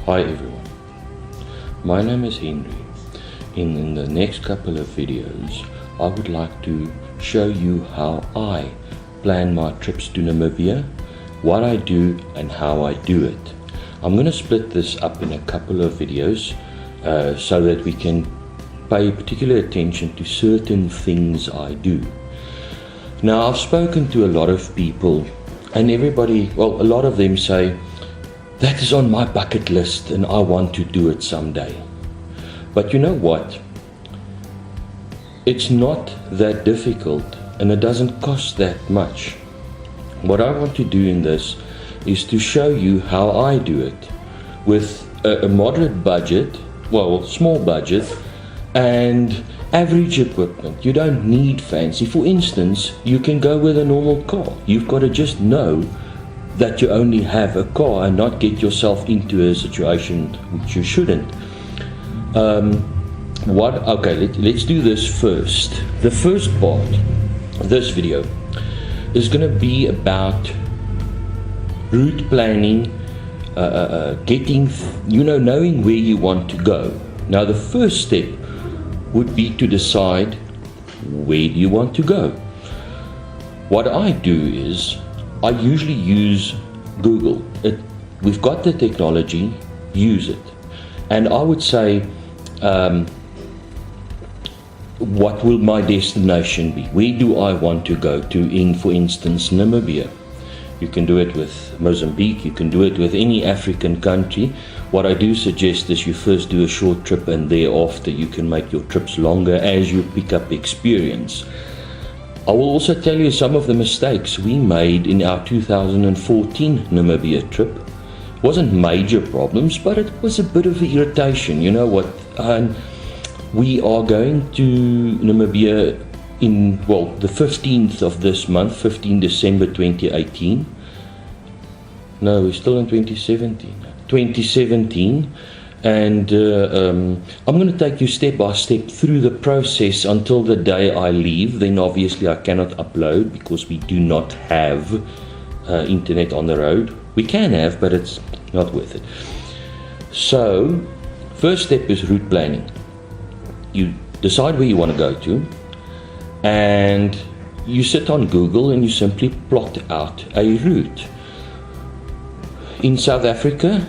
Hi everyone, my name is Henry. In the next couple of videos, I would like to show you how I plan my trips to Namibia, what I do and how I do it. I'm going to split this up in a couple of videos so that we can pay particular attention to certain things I do. Now, I've spoken to a lot of people and everybody, well, a lot of them say, that is on my bucket list and I want to do it someday. But you know what? It's not that difficult and it doesn't cost that much. What I want to do in this is to show you how I do it with a moderate budget, well, small budget, and average equipment. You don't need fancy. For instance, you can go with a normal car. You've got to just know that you only have a car and not get yourself into a situation which you shouldn't. Let's do this first. The first part of this video is going to be about route planning, knowing where you want to go. Now, the first step would be to decide where do you want to go. What I do is I usually use Google. We've got the technology, use it. And I would say, what will my destination be? Where do I want to go to in, for instance, Namibia? You can do it with Mozambique, you can do it with any African country. What I do suggest is you first do a short trip and thereafter you can make your trips longer as you pick up experience. I will also tell you some of the mistakes we made in our 2014 Namibia trip. It wasn't major problems, but it was a bit of irritation. You know what? We are going to Namibia the 15th of this month, 15 December 2018. No, we're still in 2017. And I'm going to take you step by step through the process until the day I leave. Then obviously I cannot upload because we do not have internet on the road. We can have, but it's not worth it. So, first step is route planning. You decide where you want to go to, and you sit on Google and you simply plot out a route. In South Africa,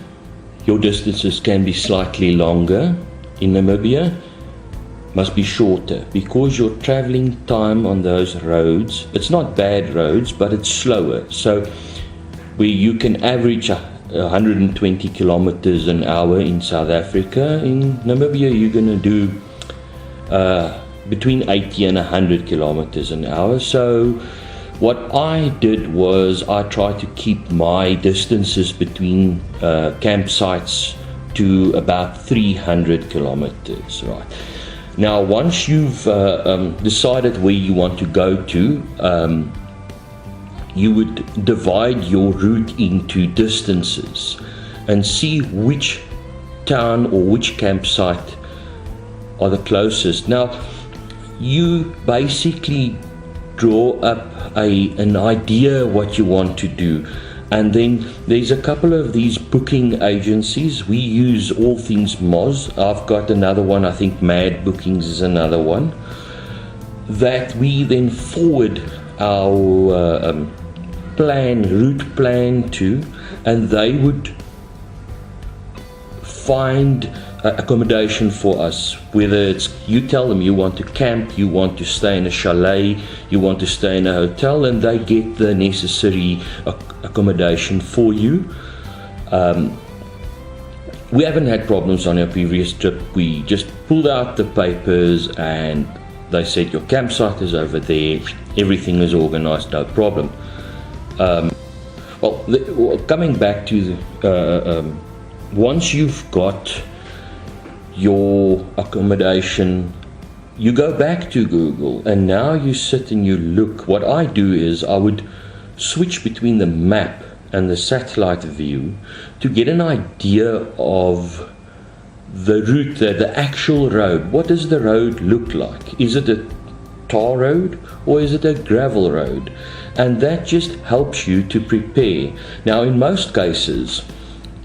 your distances can be slightly longer. In Namibia, must be shorter because your traveling time on those roads, it's not bad roads, but it's slower. So where you can average 120 kilometers an hour in South Africa, in Namibia you're going to do between 80 and 100 kilometers an hour. So what I did was I tried to keep my distances between campsites to about 300 kilometers, right? Now, once you've decided where you want to go to, you would divide your route into distances and see which town or which campsite are the closest. Now, you basically draw up an idea what you want to do, and then there's a couple of these booking agencies. We use all Things Mos. I've got another one, I think Mad Bookings is another one, that we then forward our route plan to, and they would find accommodation for us, whether it's, you tell them you want to camp, you want to stay in a chalet, you want to stay in a hotel, and they get the necessary accommodation for you. We haven't had problems on our previous trip. We just pulled out the papers and they said your campsite is over there, everything is organized, no problem. Coming back to once you've got your accommodation, you go back to Google and now you sit and you look. What I do is I would switch between the map and the satellite view to get an idea of the route, the actual road. What does the road look like? Is it a tar road or is it a gravel road? And that just helps you to prepare. Now, in most cases,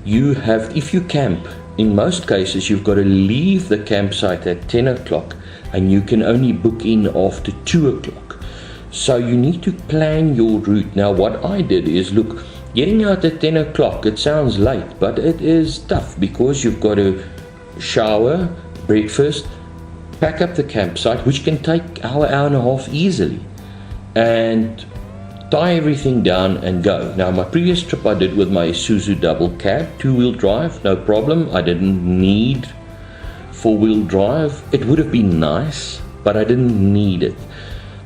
you have, if you camp, in most cases you've got to leave the campsite at 10 o'clock and you can only book in after 2 o'clock. So you need to plan your route. Now what I did is, look, getting out at 10 o'clock, it sounds late, but it is tough because you've got to shower, breakfast, pack up the campsite, which can take hour and a half easily, and tie everything down and go. Now my previous trip I did with my Isuzu double cab, 2-wheel drive, no problem. I didn't need 4-wheel drive. It would have been nice, but I didn't need it.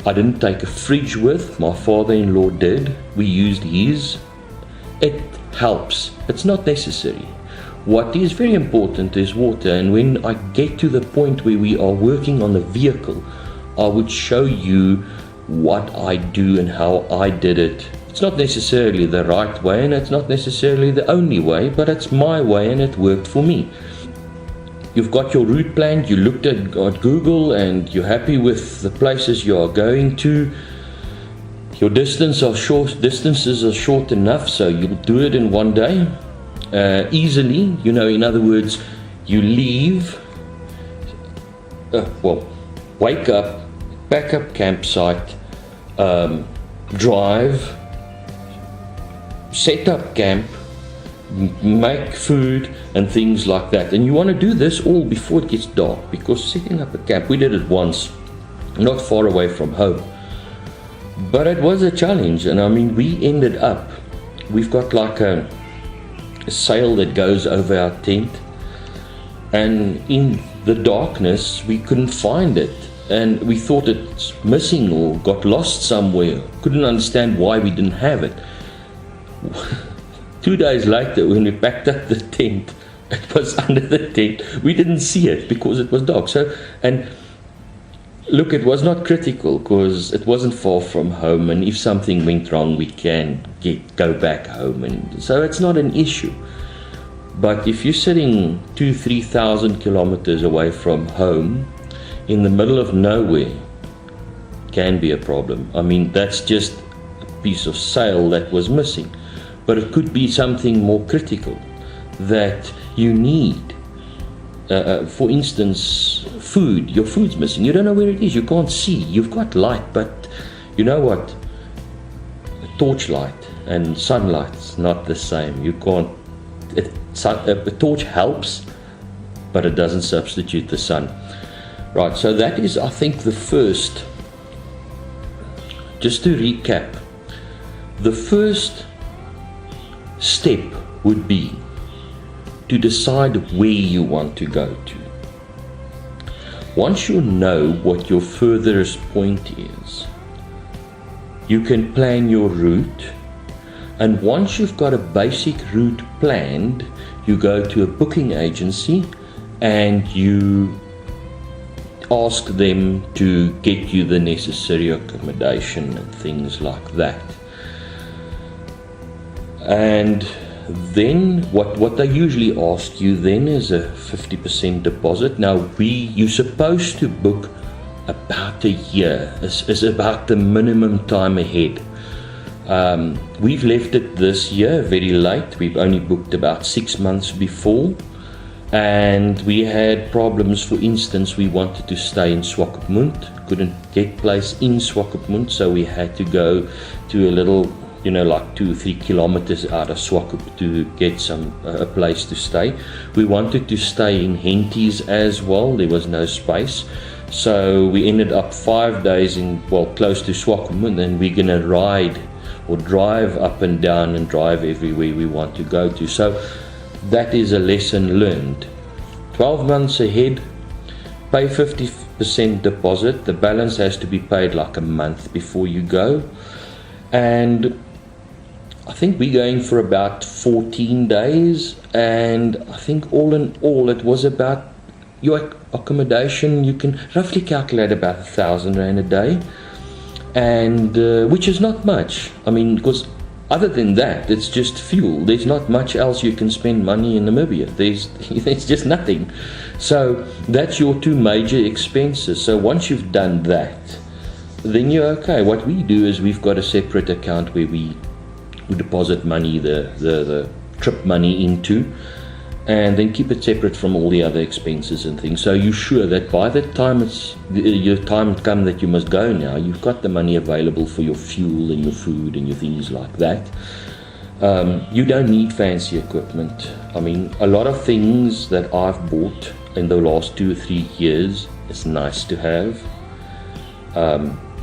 I didn't take a fridge with, my father-in-law did. We used his. It helps, it's not necessary. What is very important is water, and when I get to the point where we are working on the vehicle, I would show you what I do and how I did it. It's not necessarily the right way and it's not necessarily the only way, but it's my way and it worked for me. You've got your route planned, you looked at Google and you're happy with the places you are going to. Your distances are short enough, so you'll do it in one day easily. You know, in other words, you leave, wake up, pack up campsite, drive, set up camp, make food and things like that. And you want to do this all before it gets dark, because setting up a camp, we did it once, not far away from home. But it was a challenge, and I mean, we ended up, we've got like a sail that goes over our tent, and in the darkness we couldn't find it, and we thought it's missing or got lost somewhere. Couldn't understand why we didn't have it. 2 days later, when we packed up the tent, it was under the tent. We didn't see it because it was dark. So, and look, it was not critical because it wasn't far from home, and if something went wrong, we can go back home, and so it's not an issue. But if you're sitting 2,000-3,000 kilometers away from home, in the middle of nowhere, can be a problem. I mean, that's just a piece of sail that was missing, but it could be something more critical that you need. For instance, food. Your food's missing. You don't know where it is. You can't see. You've got light, but you know what? A torchlight and sunlight's not the same. You can't. A torch helps, but it doesn't substitute the sun. Right. So that is, I think, the first. Just to recap, the first step would be to decide where you want to go to. Once you know what your furthest point is, you can plan your route, and once you've got a basic route planned, you go to a booking agency and you ask them to get you the necessary accommodation and things like that. And then what they usually ask you then is a 50% deposit. Now you're supposed to book about a year. It's about the minimum time ahead. We've left it this year very late. We've only booked about 6 months before, and we had problems. For instance, we wanted to stay in Swakopmund, couldn't get place in Swakopmund, so we had to go to a little, like 2 or 3 kilometers out of Swakop to get a place to stay. We wanted to stay in Henties as well. There was no space, so we ended up 5 days close to Swakopmund, and we're gonna ride or drive up and down and drive everywhere we want to go to. So that is a lesson learned. 12 months ahead, pay 50% deposit. The balance has to be paid like a month before you go. And I think we're going for about 14 days, and I think all in all it was about, your accommodation, you can roughly calculate about 1,000 Rand a day, and which is not much. I mean, because other than that, it's just fuel. There's not much else you can spend money in Namibia. There's just nothing. So that's your two major expenses. So once you've done that, then you're okay. What we do is we've got a separate account where we deposit money, the trip money into, and then keep it separate from all the other expenses and things. So you're sure that by the time your time come that you must go now, you've got the money available for your fuel and your food and your things like that. You don't need fancy equipment. I mean, a lot of things that I've bought in the last 2 or 3 years is nice to have.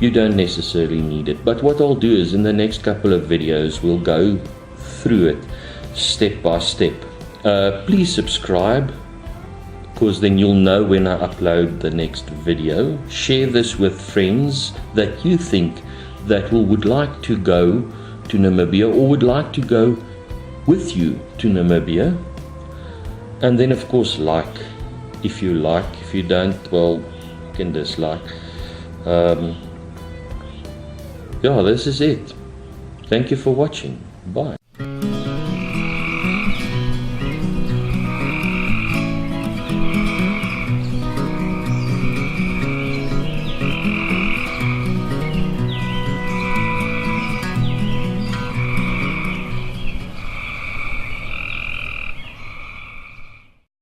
You don't necessarily need it. But what I'll do is in the next couple of videos, we'll go through it step by step. Please subscribe, because then you'll know when I upload the next video. Share this with friends that you think that would like to go to Namibia or would like to go with you to Namibia. And then of course like, if you like. If you don't, well, you can dislike. Yeah, this is it. Thank you for watching. Bye.